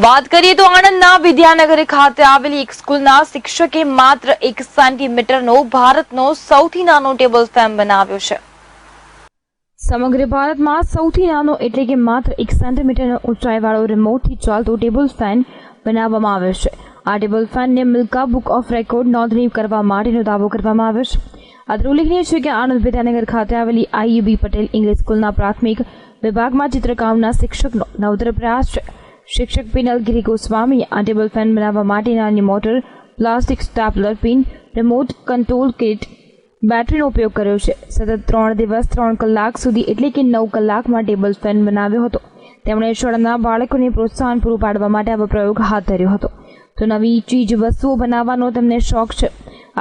વાત કરીએ તો આણંદના વિદ્યાનગર ખાતે આવેલી એક સ્કૂલના શિક્ષકે માત્ર 1 સેન્ટીમીટરનો ભારતનો સૌથી નાનો ટેબલ ફેન બનાવ્યો છે। સમગ્ર ભારતમાં સૌથી નાનો એટલે કે માત્ર 1 સેન્ટીમીટરનો ઊંચાઈવાળો રિમોટથી ચાલતો ટેબલ ફેન બનાવવામાં આવ્યો છે। આ table ફેનને Milkha book of record નોંધણી કરવા માટેનો દાવો કરવામાં આવ્યો છે। અત્રે ઉલ્લેખનીય છે કે આણંદ વિદ્યાનગર ખાતે આવેલી IUB પટેલ ઇંગ્લિશ સ્કૂલના પ્રાથમિક વિભાગમાં ચિત્રકામના શિક્ષકનો નવતર પ્રયાસ છે। શિક્ષક પિનલગીરી ગોસ્વામીએ આ ટેબલ ફેન બનાવવા માટે નાની motor, plastic stapler pin, remote control kit, બેટરીનો ઉપયોગ કર્યો છે। સતત 3 દિવસ 3 કલાક સુધી એટલે કે 9 કલાકમાં ટેબલ ફેન બનાવ્યો હતો। તેમણે શાળાના બાળકોને પ્રોત્સાહન પૂરું પાડવા માટે આવો પ્રયોગ હાથ ધર્યો હતો। તો નવી ચીજ વસ્તુઓ બનાવવાનો તેમને શોખ છે।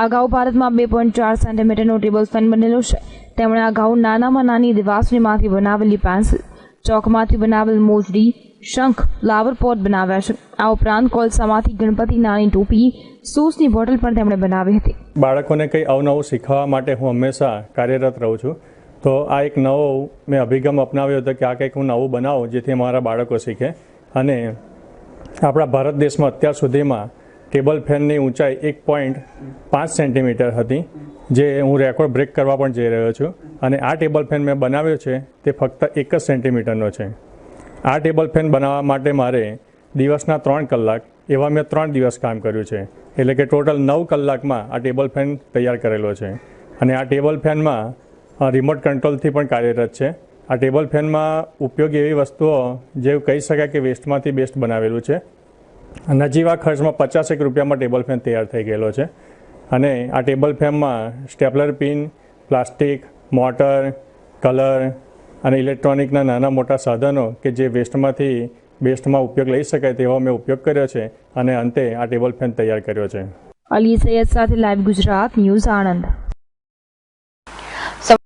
અગાઉ ભારતમાં 2.4 સેન્ટીમીટરનો ટેબલ ફેન બનેલો છે। તેમણે અગાઉ નાનામાં નાની દિવાસળીમાંથી બનાવેલી પેન્સિલ, ચોકમાંથી બનાવેલ મોજડી, શંખ, ફ્લાવર પોટ બનાવ્યા છે। આ ઉપરાંત કોલસામાંથી ગણપતિ, નાની ટોપી, સોસની બોટલ પણ તેમણે બનાવી હતી। બાળકોને કંઈ અવનવું શીખવા માટે હું હંમેશા કાર્યરત રહું છું। તો આ એક નવો મેં અભિગમ અપનાવ્યો હતો કે આ કંઈક હું નવું બનાવું જેથી મારા બાળકો શીખે। અને આપણા ભારત દેશમાં અત્યાર સુધીમાં ટેબલ ફેનની ઊંચાઈ 1.5 સેન્ટીમીટર હતી, જે હું રેકોર્ડ બ્રેક કરવા પણ જઈ રહ્યો છું। અને આ ટેબલ ફેન મેં બનાવ્યો છે તે ફક્ત 1 જ સેન્ટીમીટરનો છે। આ ટેબલ ફેન બનાવવા માટે મારે દિવસના 3 કલાક એવા મેં 3 દિવસ કામ કર્યું છે, એટલે કે ટોટલ 9 કલાકમાં આ ટેબલ ફેન તૈયાર કરેલો છે। અને આ ટેબલ ફેનમાં રિમોટ કંટ્રોલથી પણ કાર્યરત છે। આ ટેબલ ફેનમાં ઉપયોગી એવી વસ્તુઓ જે કહી શકાય કે વેસ્ટમાંથી બેસ્ટ બનાવેલું છે। નજીવા ખર્ચમાં 50 રૂપિયામાં ટેબલ ફેન તૈયાર થઈ ગયેલો છે। અને આ ટેબલ ફેનમાં stapler pin, plastic, motor, colour અને ઇલેક્ટ્રોનિકના નાના મોટા સાધનો કે જે વેસ્ટમાંથી બેસ્ટમાં ઉપયોગ લઈ શકાય તેવો મેં ઉપયોગ કર્યો છે। અને અંતે આ ટેબલ ફેન તૈયાર કર્યો છે। અલી સૈયદ સાથે લાઈવ ગુજરાત ન્યૂઝ આણંદ।